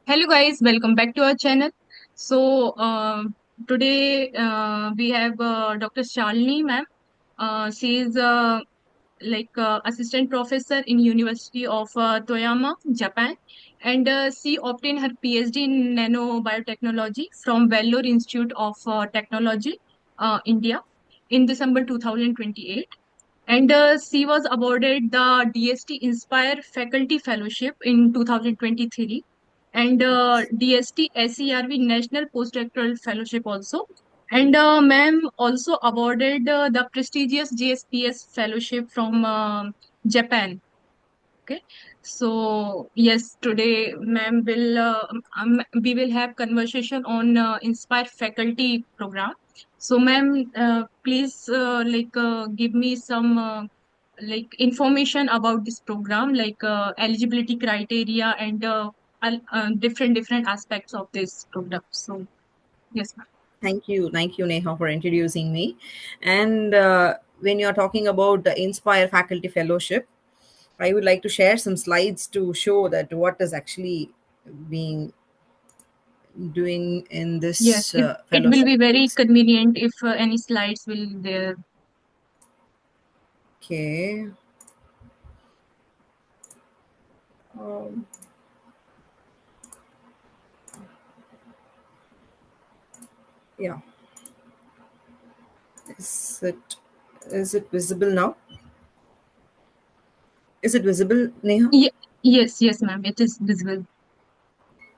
Hello guys, welcome back to our channel. Today we have Dr. Shalini ma'am. She is assistant professor in University of Toyama, Japan, and she obtained her PhD in nanobiotechnology from Vellore Institute of Technology, India, in December 2028. And she was awarded the DST Inspire Faculty Fellowship in 2023 and DST SERV National Postdoctoral Fellowship also. And ma'am also awarded the prestigious JSPS Fellowship from Japan. Okay, so yes, today, ma'am will we will have conversation on Inspire Faculty program. So, ma'am, please give me some information about this program, like eligibility criteria and different aspects of this program. So, yes, ma'am. Thank you, Neha, for introducing me. And when you're talking about the Inspire Faculty Fellowship, I would like to share some slides to show that what is actually being doing in Yes, this it will fellowship. be very convenient if any slides will there. Okay. Um, yeah. Is it is it visible now? Is it visible, Neha? Yes, ma'am, it is visible.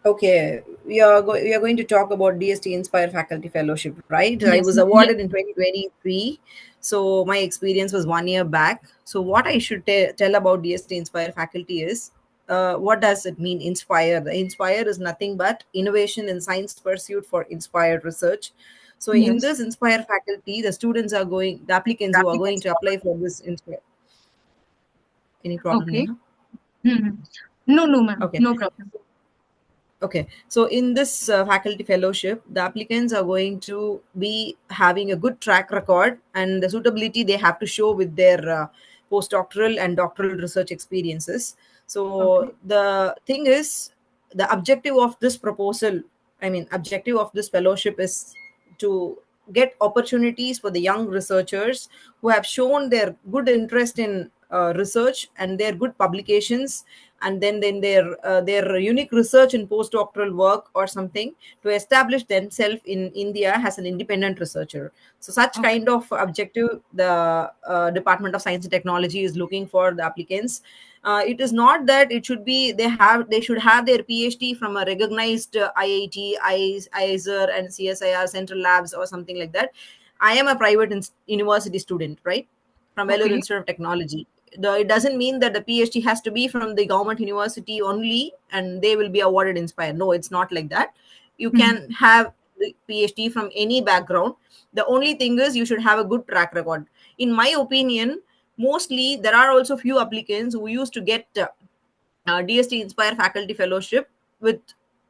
Okay, we are going to talk about DST Inspire Faculty Fellowship, right? I Yes, was yes. awarded in 2023, so my experience was 1 year back. So what I should tell about DST Inspire Faculty is, what does it mean? Inspire. The Inspire is nothing but innovation in science pursuit for inspired research. So in Yes. this Inspire Faculty, the applicants who are going to apply for this Inspire. Any problem, Okay. Neha? Hmm. No, no, ma'am. Okay. No problem. Okay, so in this faculty fellowship, the applicants are going to be having a good track record, and the suitability they have to show with their postdoctoral and doctoral research experiences. Okay. So the thing is, the objective of this proposal, objective of this fellowship is to get opportunities for the young researchers who have shown their good interest in research and their good publications, and then their unique research in postdoctoral work or something, to establish themselves in India as an independent researcher. So such Okay. kind of objective the Department of Science and Technology is looking for the applicants. It is not that it should be they should have their PhD from a recognized IIT, IISER, and CSIR central labs or something like that. I am a private university student, right, from Vellore Okay. Institute of Technology. It doesn't mean that the PhD has to be from the government university only and they will be awarded Inspire. No, it's not like that. You Hmm. can have the PhD from any background. The only thing is you should have a good track record. In my opinion, mostly there are also few applicants who used to get DST Inspire Faculty Fellowship with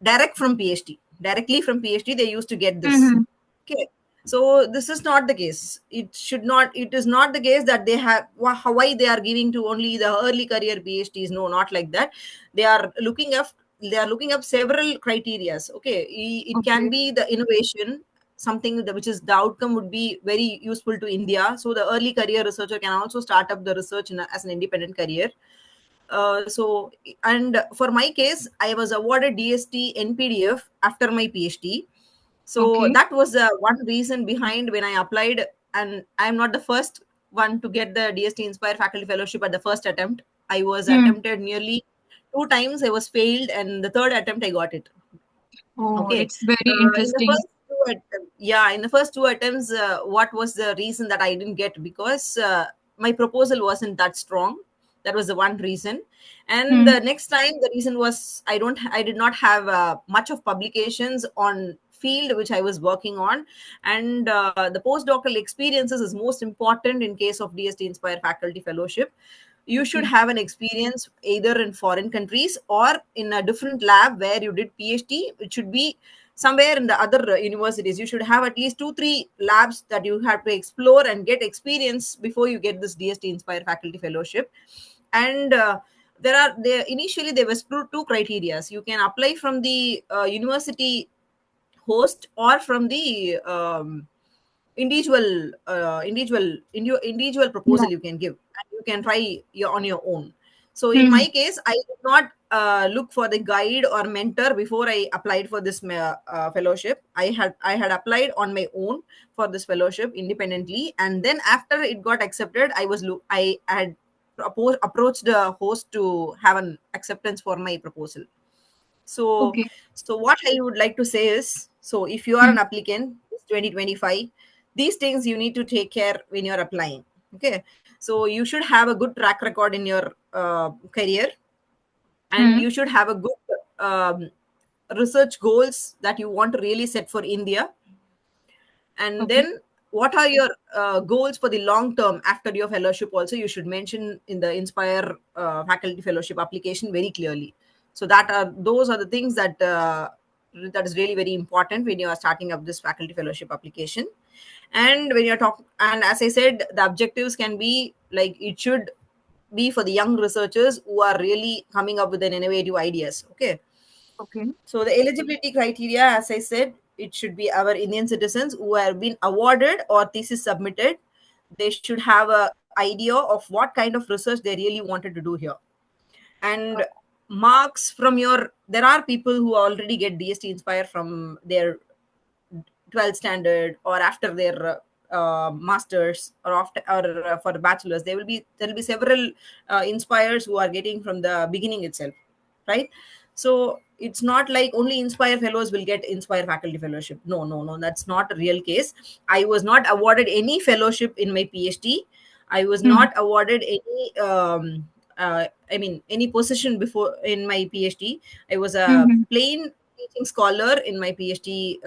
direct from PhD. Directly from PhD, they used to get this. Hmm. Okay. So this is not the case. It is not the case that they have why they are giving to only the early career PhDs. No, not like that. They are looking up they are looking up several criterias. Okay. It can Okay. be the innovation, something which is the outcome would be very useful to India. So the early career researcher can also start up the research as an independent career. And for my case, I was awarded DST NPDF after my PhD. So Okay. that was one reason behind when I applied. And I'm not the first one to get the DST Inspire Faculty Fellowship at the first attempt. I was Hmm. attempted nearly two times. I was failed, and the third attempt I got it. Oh, Okay. it's very interesting. In the first two attempts, what was the reason that I didn't get? Because my proposal wasn't that strong. That was the one reason. And Hmm. the next time, the reason was I did not have much of publications on field which I was working on, and the postdoctoral experiences is most important in case of DST Inspire Faculty Fellowship. You should Okay. have an experience either in foreign countries or in a different lab where you did PhD. It should be somewhere in the other universities. You should have at least 2 3 labs that you have to explore and get experience before you get this DST Inspire Faculty Fellowship. And there initially there was two criteria. You can apply from the university host or from the individual Yeah. proposal you can give, and you can try on your own. So in Mm-hmm. my case, I did not look for the guide or mentor before I applied for this fellowship. I had applied on my own for this fellowship independently, and then after it got accepted, I had approached the host to have an acceptance for my proposal. So, Okay. so what I would like to say is, so if you are Mm-hmm. an applicant, it's 2025, these things you need to take care when you're applying. Okay. So you should have a good track record in your career, and you should have a good research goals that you want to really set for India. And Okay. then what are your goals for the long term after your fellowship? Also, you should mention in the Inspire faculty fellowship application very clearly. So those are the things that is really very important when you are starting up this faculty fellowship application. And when you're talking, and as I said, the objectives can be like, it should be for the young researchers who are really coming up with an innovative ideas. Okay. Okay. So the eligibility criteria, as I said, it should be our Indian citizens who have been awarded or thesis submitted. They should have a idea of what kind of research they really wanted to do here. And marks from your, there are people who already get DST Inspire from their 12th standard or after their masters, or after, or for bachelors. There will be several inspires who are getting from the beginning itself, right? So it's not like only Inspire fellows will get Inspire faculty fellowship. No, no, no, that's not a real case. I was not awarded any fellowship in my PhD. I was Mm-hmm. not awarded any any position before in my PhD. I was a Mm-hmm. plain teaching scholar in my PhD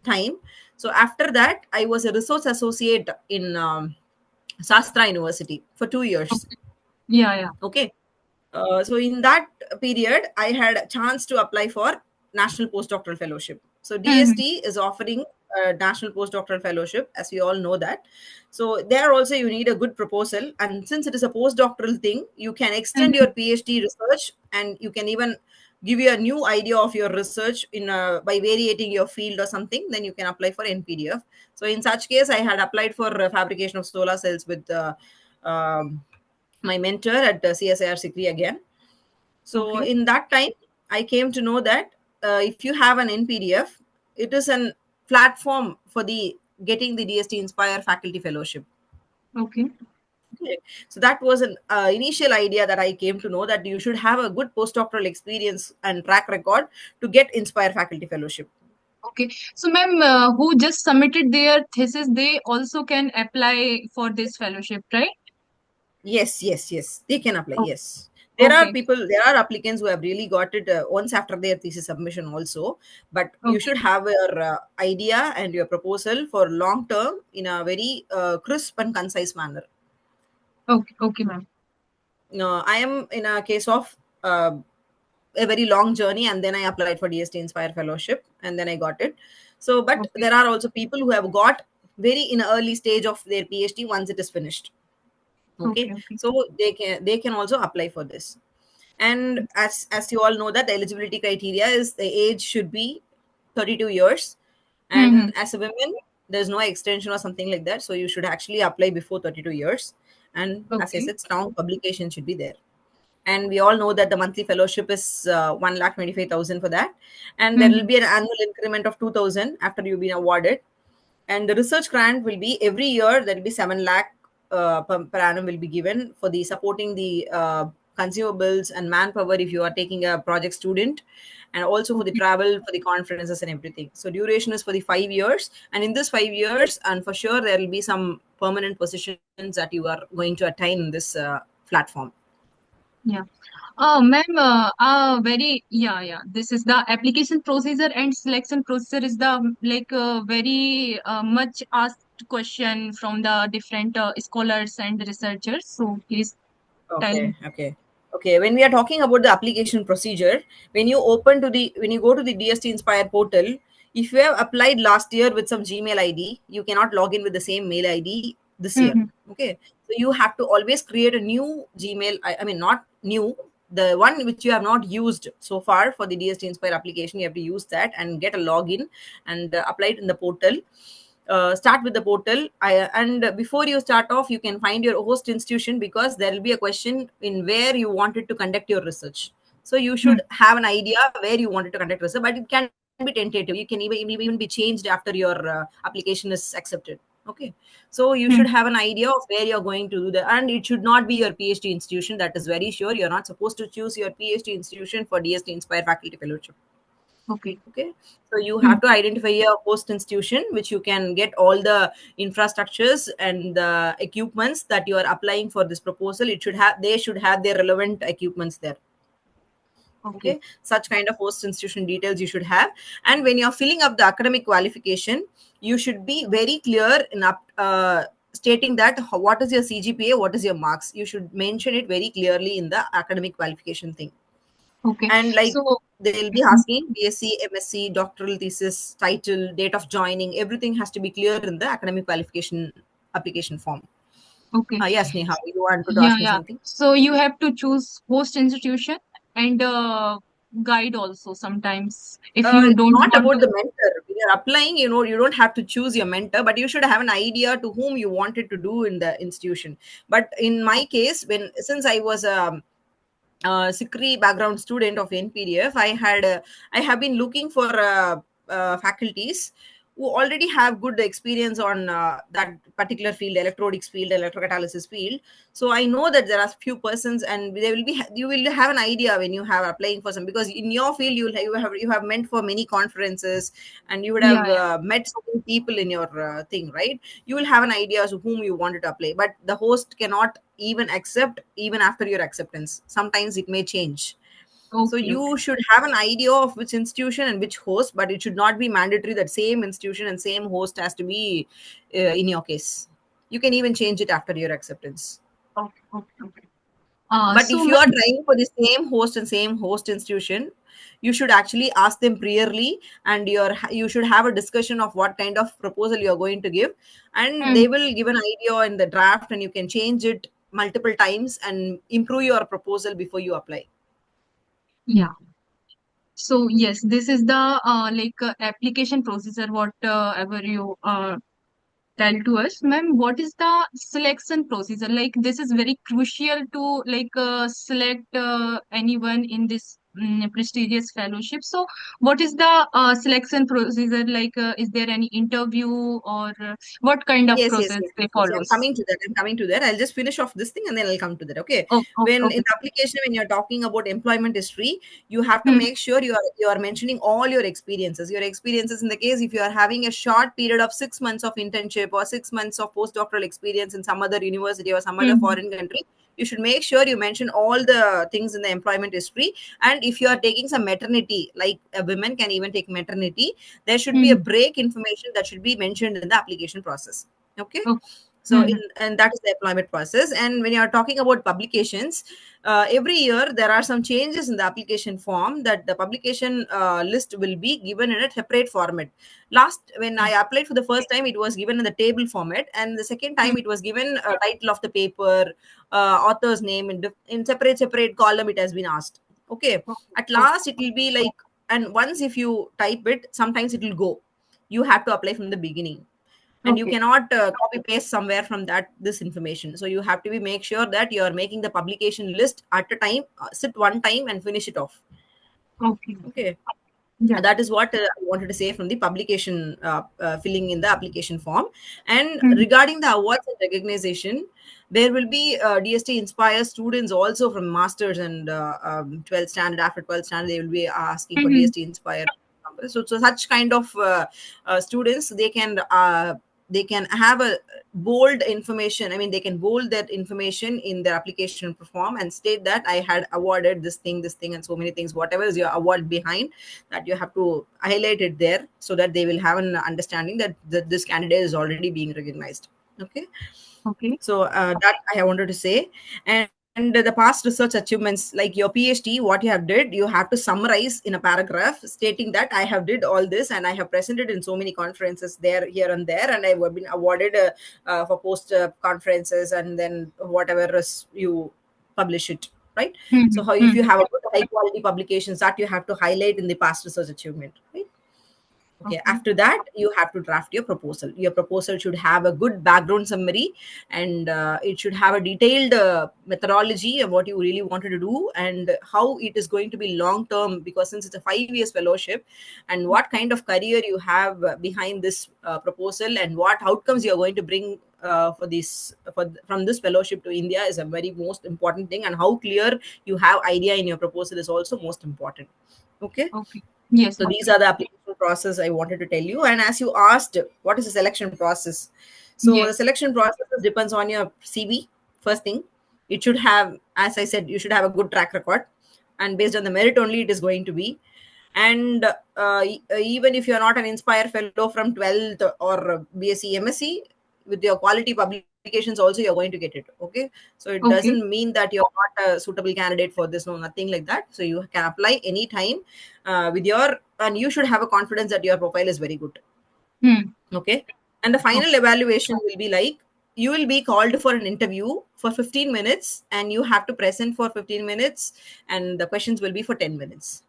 time. So after that, I was a resource associate in Sastra University for 2 years. Okay. Yeah. Yeah. Okay. So in that period, I had a chance to apply for National Postdoctoral Fellowship. So Mm-hmm. DST is offering a National Postdoctoral Fellowship, as we all know that. So there also you need a good proposal, and since it is a postdoctoral thing, you can extend your Mm-hmm. PhD research, and you can even give you a new idea of your research in by variating your field or something. Then you can apply for NPDF. So in such case, I had applied for fabrication of solar cells with um, my mentor at CSIR Sikri again. So Okay. in that time, I came to know that if you have an NPDF, it is an platform for the getting the DST Inspire faculty fellowship. Okay. Okay. So that was an initial idea that I came to know, that you should have a good postdoctoral experience and track record to get Inspire faculty fellowship. Okay. So, ma'am, who just submitted their thesis, they also can apply for this fellowship, right? Yes, yes, yes. They can apply. Oh, Yes. okay. There are applicants who have really got it once after their thesis submission also. But you Okay. should have your idea and your proposal for long term in a very crisp and concise manner. Okay. Okay, ma'am. I am in a case of a very long journey, and then I applied for DST Inspire Fellowship, and then I got it. So, but Okay. there are also people who have got very in early stage of their PhD once it is finished. Okay. Okay, Okay. so they can also apply for this. And as you all know, that the eligibility criteria is the age should be 32 years, Mm-hmm. and as a woman, there's no extension or something like that, so you should actually apply before 32 years. And as I Okay. said, strong publication should be there. And we all know that the monthly fellowship is 1,25,000 for that, and there will Mm-hmm. be an annual increment of 2,000 after you've been awarded. And the research grant will be every year, there will be 7 lakh per annum will be given for the supporting the consumables and manpower if you are taking a project student, and also for the Okay. travel, for the conferences and everything. So duration is for the 5 years, and in this 5 years, and for sure there will be some permanent positions that you are going to attain in this platform. Yeah. Ma'am, yeah. This is the application procedure and selection procedure is the like very much asked question from the different scholars and researchers. So please tell. Okay, okay, okay. When we are talking about the application procedure, when you go to the DST Inspire portal, if you have applied last year with some Gmail ID, you cannot log in with the same mail ID this year. Okay, so you have to always create a new Gmail. I mean, not new, the one which you have not used so far for the DST Inspire application. You have to use that and get a login and apply it in the portal. Start with the portal. And before you start off, you can find your host institution, because there will be a question in where you wanted to conduct your research. So you Hmm. should have an idea where you wanted to conduct research, but it can be tentative. You can even be changed after your application is accepted. Okay, so you Hmm. should have an idea of where you're going to do that, and it should not be your PhD institution. That is very sure. You're not supposed to choose your PhD institution for DST Inspire Faculty Fellowship. Okay. Okay, so you Hmm. have to identify a host institution which you can get all the infrastructures and the equipments that you are applying for this proposal. They should have their relevant equipments there. Okay. Okay, such kind of host institution details you should have. And when you're filling up the academic qualification, you should be very clear in stating that what is your CGPA, what is your marks. You should mention it very clearly in the academic qualification thing. Okay. And like, So, they'll be hmm, asking BSc, MSc, doctoral thesis, title, date of joining, everything has to be clear in the academic qualification application form. okay. Yes, Neha, you wanted to Yeah, ask me yeah. something? So you have to choose host institution and guide also sometimes if you It's don't not want about to. the mentor. When you're applying, you don't have to choose your mentor, but you should have an idea to whom you wanted to do in the institution. But in my case, since I was a Sikri background student of NPDF, I have been looking for faculties who already have good experience on that particular field, electronics field, electrocatalysis field. So I know that there are few persons, and they will be you will have an idea when you have applying for some, because in your field you have meant for many conferences, and you would Yeah, have met so many people in your thing, right? You will have an idea as to whom you wanted to apply, but the host cannot even accept even after your acceptance. Sometimes it may change. yeah. So Okay, okay. you should have an idea of which institution and which host, but it should not be mandatory that same institution and same host has to be in your case. You can even change it after your acceptance. Okay, okay, okay. But So if you are ma'am, trying for the same host and same host institution, you should actually ask them priorly, and you should have a discussion of what kind of proposal you are going to give, and hmm, they will give an idea in the draft, and you can change it multiple times and improve your proposal before you apply. yeah. So yes, this is the application procedure, whatever you tell to us, ma'am. What is the selection procedure? Like this is very crucial to select anyone in this prestigious fellowship. So what is the selection procedure? Is there any interview or what kind of Yes, yes, process yes, they yes, yes. I'm follows? coming to that. I'm coming to that. I'll just finish off this thing and then I'll come to that. Okay. Oh, okay, When in okay. the application, when you're talking about employment history, you have to Hmm, make sure you are mentioning all your experiences. Your experiences in the case if you are having a short period of 6 months of internship or 6 months of postdoctoral experience in some other university or some other hmm, foreign country, you should make sure you mention all the things in the employment history. And if you are taking some maternity, like a women can even take maternity, there should be hmm, a break information that should be mentioned in the application process. Okay, okay. so Hmm, and that is the employment process. And when you are talking about publications, every year there are some changes in the application form, that the publication list will be given in a separate format. Last, when I applied for the first time, it was given in the table format, and the second hmm, time it was given a title of the paper, author's name in separate column it has been asked. Okay, okay, at okay, last it will be like, and once if you type it, sometimes it will go, you have to apply from the beginning, and you okay, cannot copy paste somewhere from that this information. So you have to be make sure that you are making the publication list at a time, sit one time and finish it off. okay, okay. Okay, Yeah. that is what I wanted to say from the publication filling in the application form. And Hmm, regarding the awards and recognition, there will be DST Inspire students also from masters and 12th standard. After 12th standard, they will be asking for hmm, DST Inspire. So such kind of students, they can have a bold information. I mean, they can bold that information in their application form and state that I had awarded this thing, and so many things. Whatever is your award behind, that you have to highlight it there, so that they will have an understanding that this candidate is already being recognized. Okay, okay. so that I wanted to say. And and the past research achievements, like your PhD, what you have did, you have to summarize in a paragraph stating that I have did all this and I have presented in so many conferences there, here and there, and I have been awarded for post conferences, and then whatever is you publish it, right? So Hmm. how, if Hmm. you have a good high quality publications, that you have to highlight in the past research achievement, right? Okay, Okay. after that you have to draft your proposal. Your proposal should have a good background summary, and it should have a detailed methodology of what you really wanted to do and how it is going to be long term, because since it's a 5 years fellowship, and what kind of career you have behind this proposal, and what outcomes you are going to bring for this from this fellowship to India is a very most important thing, and how clear you have idea in your proposal is also most important. Okay, Okay. Yes. so these Okay. are the application process I wanted to tell you. And as you asked, what is the selection process? So the Yes. selection process depends on your CV. First thing, it should have, as I said, you should have a good track record, and based on the merit only it is going to be. And even if you are not an Inspire Fellow from 12th or BSc, MSc, with your quality publications also you're going to get it. Okay, so it doesn't Okay. mean that you're not a suitable candidate for this. No, nothing like that. So you can apply anytime with your, and you should have a confidence that your profile is very good. Hmm. Okay, and the final Okay. evaluation will be like, you will be called for an interview for 15 minutes, and you have to present for 15 minutes, and the questions will be for 10 minutes.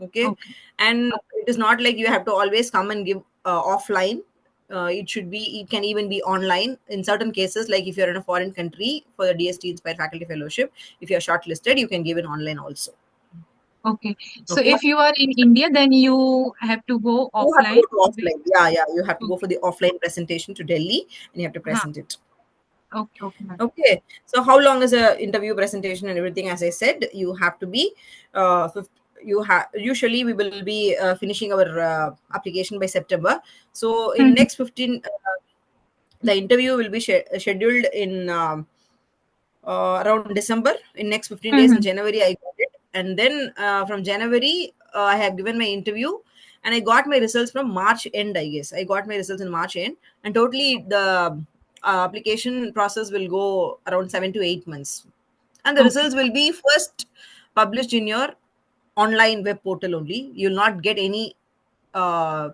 Okay, Okay. and it is not like you have to always come and give offline. It can even be online in certain cases, like if you're in a foreign country for the DST Inspire Faculty Fellowship, if you're shortlisted, you can give it online also. Okay. So Okay, if you are in India, then you have to go you have to offline. go to offline. Yeah, yeah, you have to go Okay. for the offline presentation to Delhi, and you have to Huh. present it. Okay. Okay, ma'am. Okay, so how long is a interview presentation and everything? As I said, you have to be you have, usually we will be finishing our application by September. So in Hmm. next 15 the interview will be scheduled in around December. In next 15 days in Hmm. January I got it, and then from January I have given my interview, and I got my results from March end. I guess I got my results in March end, and totally the application process will go around 7 to 8 months, and the Okay. results will be first published in your online web portal only. You'll not get any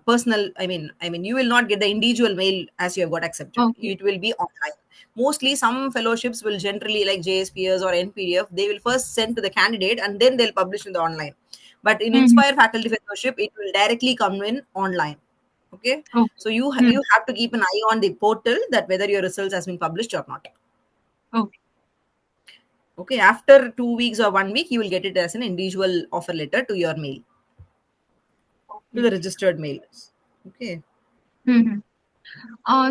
personal, I mean you will not get the individual mail as you have got accepted. Okay. It will be online. Mostly some fellowships will generally, like JSPS or NPDF, they will first send to the candidate and then they'll publish in the online. But in Hmm. Inspire Faculty Fellowship, it will directly come in online. Okay, Okay. so Hmm. you have to keep an eye on the portal that whether your results has been published or not. Okay. Okay, after 2 weeks or 1 week, you will get it as an individual offer letter to your mail, to Okay. the registered mail. Okay. Hmm.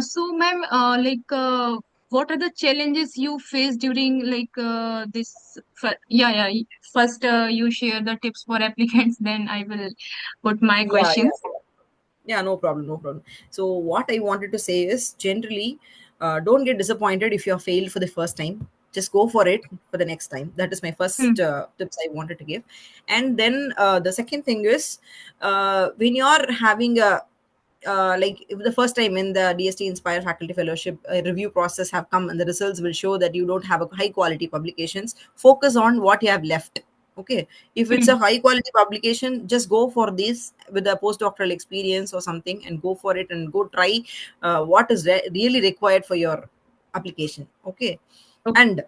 So, ma'am, what are the challenges you face during this? Yeah, yeah. First, you share the tips for applicants, then I will put my Yeah, yeah, questions. yeah. Yeah, no problem, no problem. So what I wanted to say is, generally, don't get disappointed if you are failed for the first time. Just go for it for the next time. That is my first Hmm. tips I wanted to give. And then the second thing is, when you're having a like if the first time in the DST Inspire Faculty Fellowship review process have come and the results will show that you don't have a high quality publications, focus on what you have left. Okay, if it's a Hmm. high quality publication, just go for this with a postdoctoral experience or something, and go for it and go try what is really required for your application. Okay, Okay. and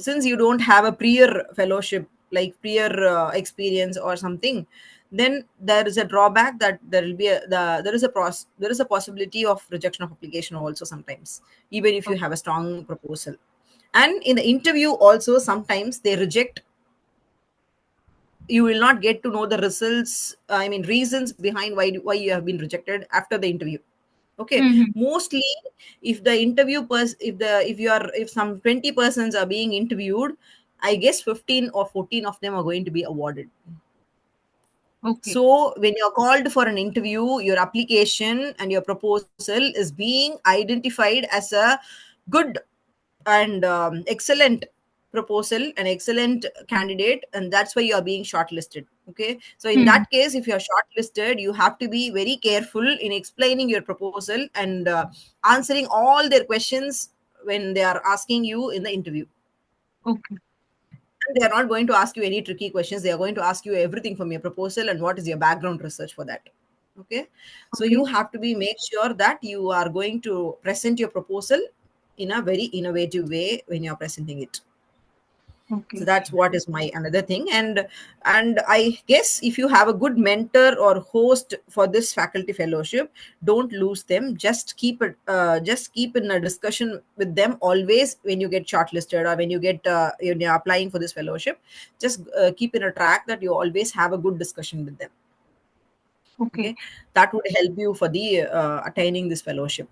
since you don't have a prior fellowship, like prior experience or something, then there is a drawback that there will be there is a possibility of rejection of application also sometimes, even if you Okay. have a strong proposal. And in the interview also sometimes they reject. You will not get to know the results, I mean reasons behind why you have been rejected after the interview. Okay, Hmm. mostly if the if you are, if some 20 persons are being interviewed, I guess 15 or 14 of them are going to be awarded. Okay. So when you're called for an interview, your application and your proposal is being identified as a good and excellent proposal, an excellent candidate, and that's why you are being shortlisted. Okay, so in Hmm. that case, if you are shortlisted, you have to be very careful in explaining your proposal and answering all their questions when they are asking you in the interview. Okay. And they are not going to ask you any tricky questions. They are going to ask you everything from your proposal and what is your background research for that. Okay. So Okay. you have to be make sure that you are going to present your proposal in a very innovative way when you're presenting it. So Okay. that's what is my another thing. And I guess if you have a good mentor or host for this faculty fellowship, don't lose them. Just keep in a discussion with them always when you get shortlisted, or when you're applying for this fellowship. Just keep in a track that you always have a good discussion with them. Okay. Okay. That would help you for the attaining this fellowship.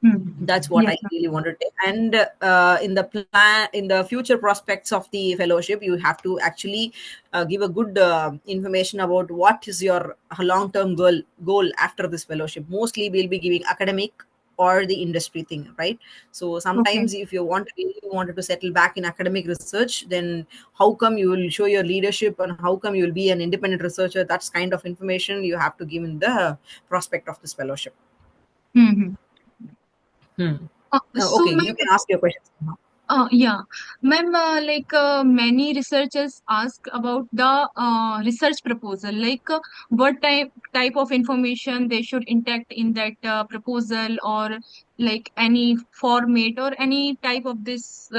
Hmm. That's what Yes, I ma'am. really wanted to. And in the future prospects of the fellowship, you have to actually give a good information about what is your long term goal after this fellowship. Mostly we'll be giving academic or the industry thing, right? So Okay. sometimes if you really wanted to settle back in academic research, then how come you will show your leadership, and how come you will be an independent researcher? That's kind of information you have to give in the prospect of this fellowship. Hmm. Hmm. So, Okay, you ma'am, can ask your questions now. yeah, ma'am, many researchers ask about the research proposal, what type of information they should intact in that proposal, or like any format or any type of this,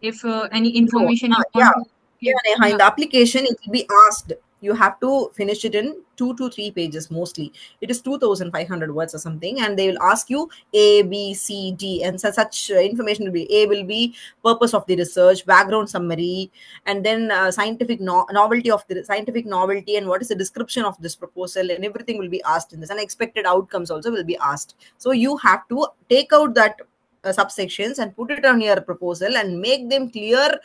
if any No, information you want yeah, to yeah, give. Neha, in Yeah. the application, it will be asked. You have to finish it in 2 to 3 pages mostly. It is 2,500 words or something, and they will ask you A, B, C, D, and such information will be A will be purpose of the research, background summary, and then novelty of the scientific novelty, and what is the description of this proposal, and everything will be asked in this. And expected outcomes also will be asked. So you have to take out that subsections and put it on your proposal and make them clear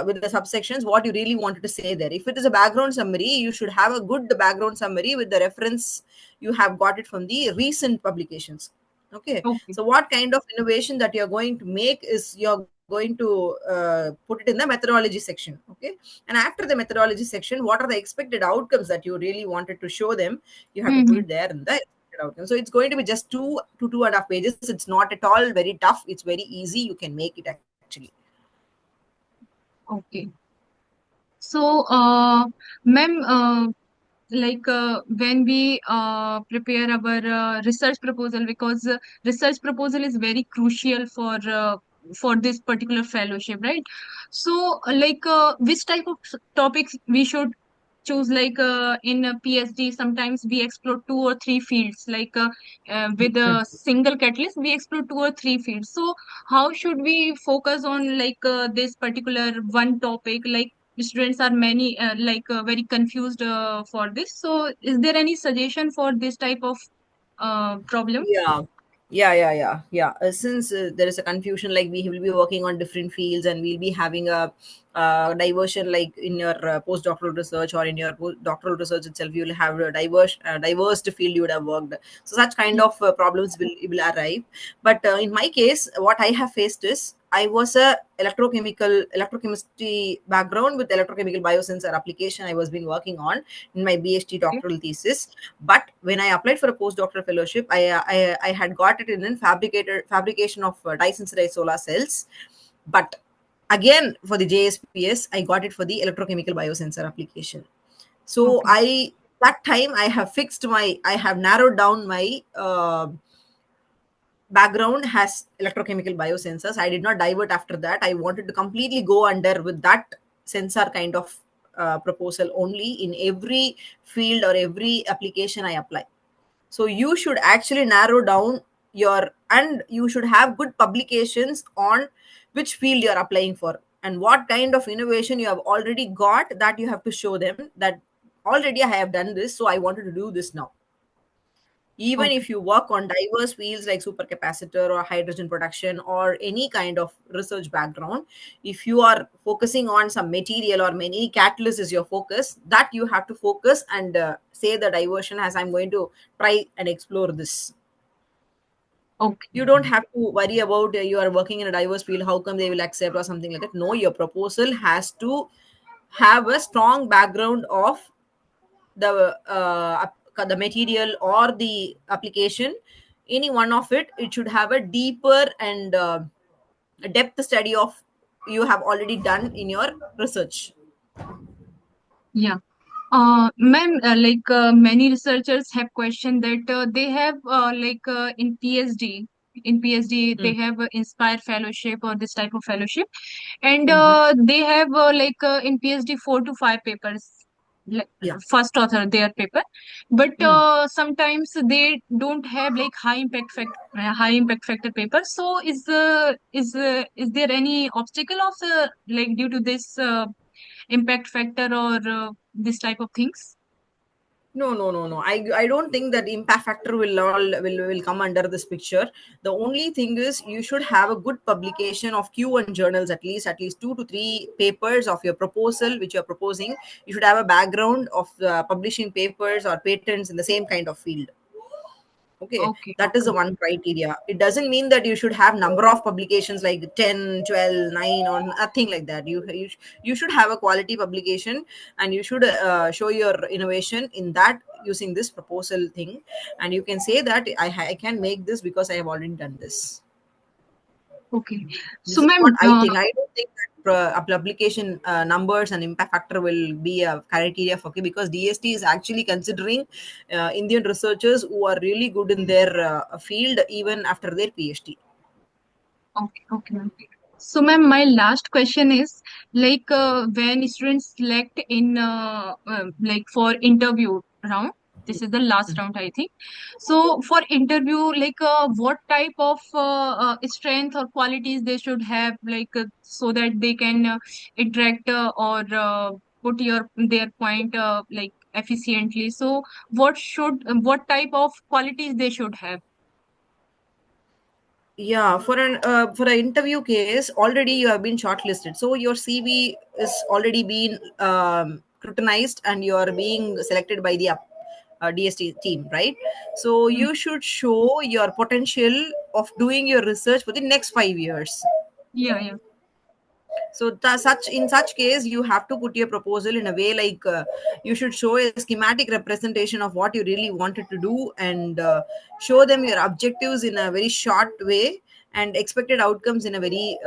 with the subsections what you really wanted to say there. If it is a background summary, you should have a good background summary with the reference you have got it from the recent publications. Okay. Okay. So what kind of innovation that you're going to make is you're going to put it in the methodology section. Okay. And after the methodology section, what are the expected outcomes that you really wanted to show them? You have to put Hmm. it there in the outcome. So it's going to be just 2 to 2.5 pages. It's not at all very tough. It's very easy. You can make it actually. Okay. So, ma'am, when we prepare our research proposal, because research proposal is very crucial for this particular fellowship, right? So which type of topics we should choose, in a PhD sometimes we explore two or three fields, with a single catalyst we explore two or three fields. So how should we focus on this particular one topic? Like, students are many very confused for this. So is there any suggestion for this type of problem? Yeah, yeah. Since there is a confusion, like we will be working on different fields, and we'll be having a diversion, like in your postdoctoral research or in your doctoral research itself, you will have a diverse field you would have worked. So such kind Yeah. of problems will arrive. But in my case, what I have faced is I was a electrochemistry background with electrochemical biosensor application I was been working on in my BHD Okay. doctoral thesis. But when I applied for a postdoctoral fellowship, I had got it in fabrication of disensitized solar cells. But again, for the JSPS, I got it for the electrochemical biosensor application. So Okay. that time I have narrowed down my background has electrochemical biosensors. I did not divert after that. I wanted to completely go under with that sensor kind of proposal only in every field or every application I apply. So you should actually narrow down and you should have good publications on which field you're applying for, and what kind of innovation you have already got, that you have to show them that already I have done this, so I wanted to do this now. Even Okay. if you work on diverse fields like supercapacitor or hydrogen production or any kind of research background, if you are focusing on some material or many catalyst is your focus, that you have to focus and say the diversion as I'm going to try and explore this. You Okay. don't have to worry about you are working in a diverse field, how come they will accept or something like that. No, your proposal has to have a strong background of the material or the application. Any one of it should have a deeper and a depth study of you have already done in your research. Yeah. Ma'am, many researchers have questioned that they have in PhD they Mm. have Inspire Fellowship or this type of fellowship, and Mhm. they have in PhD 4 to 5 papers, like Yeah. first author their paper, but Mm. sometimes they don't have like high impact factor papers. So is there any obstacle of like due to this impact factor or this type of things? No, no, no, no. I don't think that impact factor will come under this picture. The only thing is you should have a good publication of Q1 journals, at least 2 to 3 papers of your proposal which you are proposing. You should have a background of publishing papers or patents in the same kind of field. Okay, Okay, that is okay, the one criteria. It doesn't mean that you should have number of publications like 10, 12, 9, or nothing like that. You should have a quality publication, and you should show your innovation in that using this proposal thing, and you can say that I can make this because I have already done this. okay. This So, is what ma'am, I think. I don't think that a publication numbers and impact factor will be a criteria for, okay, because DST is actually considering Indian researchers who are really good in their field even after their PhD. okay, okay, ma'am. So, ma'am, my last question is when students select in like for interview round. This is the last round, I think. So, for interview, what type of strength or qualities they should have, so that they can interact or put their point efficiently. So, what type of qualities they should have? Yeah, for an interview case, already you have been shortlisted, so your CV is already been scrutinized, and you are being selected by the DST team, right? So Hmm. you should show your potential of doing your research for the next 5 years. Yeah, yeah. So such in such case you have to put your proposal in a way like you should show a schematic representation of what you really wanted to do, and show them your objectives in a very short way and expected outcomes in a very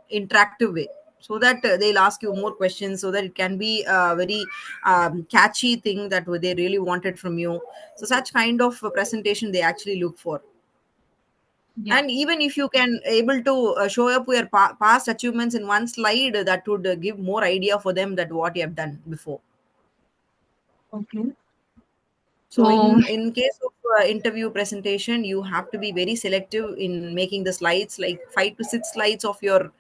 interactive way, so that they'll ask you more questions, so that it can be a very catchy thing that they really wanted from you. So such kind of presentation they actually look for. Yeah. And even if you can able to show up your past achievements in one slide, that would give more idea for them that what you have done before. Okay. So So, in case of interview presentation, you have to be very selective in making the slides, like 5 to 6 slides of your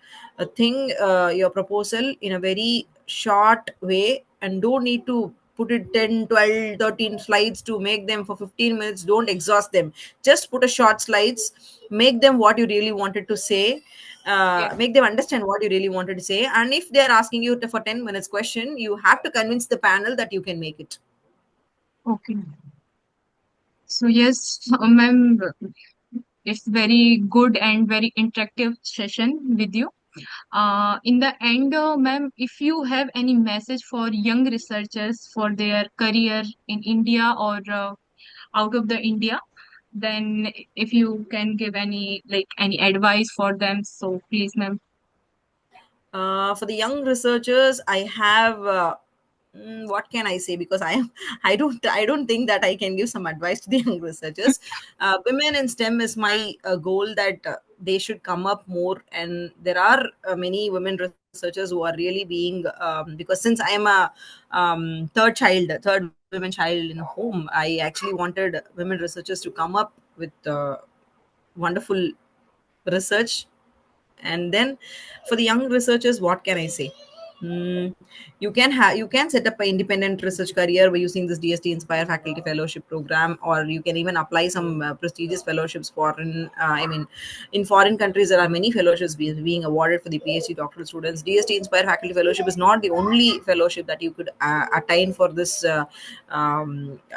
thing, your proposal in a very short way, and don't need to put it 10, 12, 13 slides to make them for 15 minutes. Don't exhaust them. Just put a short slides, make them what you really wanted to say, yeah. make them understand what you really wanted to say. And if they are asking you for 10 minutes question, you have to convince the panel that you can make it. Okay. So yes, ma'am, it's very good and very interactive session with you. In the end, ma'am, if you have any message for young researchers for their career in India or out of the India, then if you can give any advice for them, so please, ma'am. For the young researchers, I have what can I say? Because I am I don't think that I can give some advice to the young researchers. Women in STEM is my goal, that they should come up more, and there are many women researchers who are really being because since I am a third women child in a home, I actually wanted women researchers to come up with wonderful research. And then for the young researchers, what can I say? Mm, you can set up an independent research career by using this DST Inspire Faculty Fellowship program, or you can even apply some prestigious fellowships. In foreign countries there are many fellowships being awarded for the PhD doctoral students. DST Inspire Faculty Fellowship is not the only fellowship that you could attain for this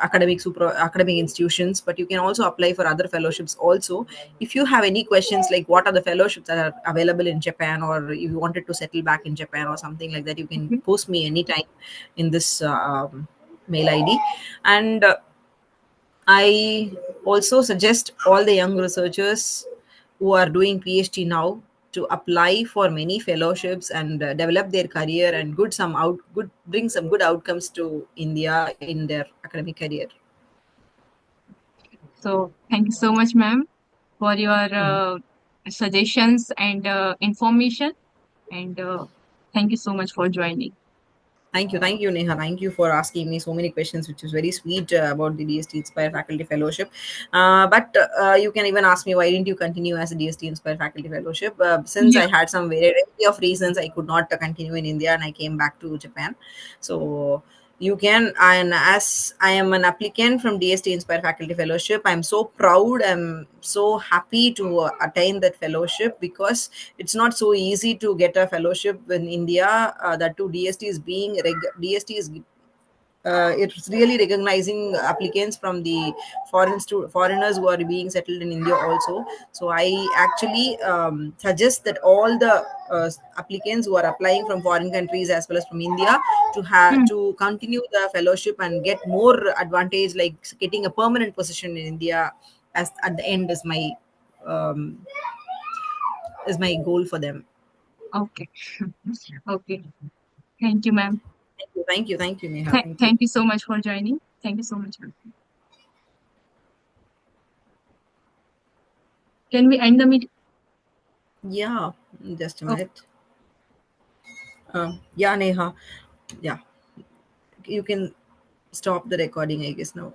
academic institutions, but you can also apply for other fellowships also. If you have any questions like what are the fellowships that are available in Japan, or if you wanted to settle back in Japan or something like that, you can Okay. post me anytime in this mail ID. And I also suggest all the young researchers who are doing PhD now to apply for many fellowships and develop their career and good bring some good outcomes to India in their academic career. So thank you so much, ma'am, for your Mhm. suggestions and information. And thank you so much for joining. Thank you, Neha. Thank you for asking me so many questions, which is very sweet about the DST Inspire Faculty Fellowship. But you can even ask me why didn't you continue as a DST Inspire Faculty Fellowship? Since Yeah. I had some variety of reasons, I could not continue in India, and I came back to Japan. So you can, and as I am an applicant from DST Inspire Faculty Fellowship, I'm so proud. I'm so happy to attain that fellowship, because it's not so easy to get a fellowship in India. That too, DST is it's really recognizing applicants from the foreigners who are being settled in India also. So I actually suggest that all the applicants who are applying from foreign countries as well as from India to have Mm. to continue the fellowship and get more advantage, like getting a permanent position in India as at the end um, is my goal for them. Okay. Okay. Thank you, ma'am. Thank you, Neha. Thank you. Thank you so much for joining. Thank you so much, ma'am. Can we end the meeting? Yeah, just a Okay. minute. Yeah, Neha. Yeah, you can stop the recording, I guess, now.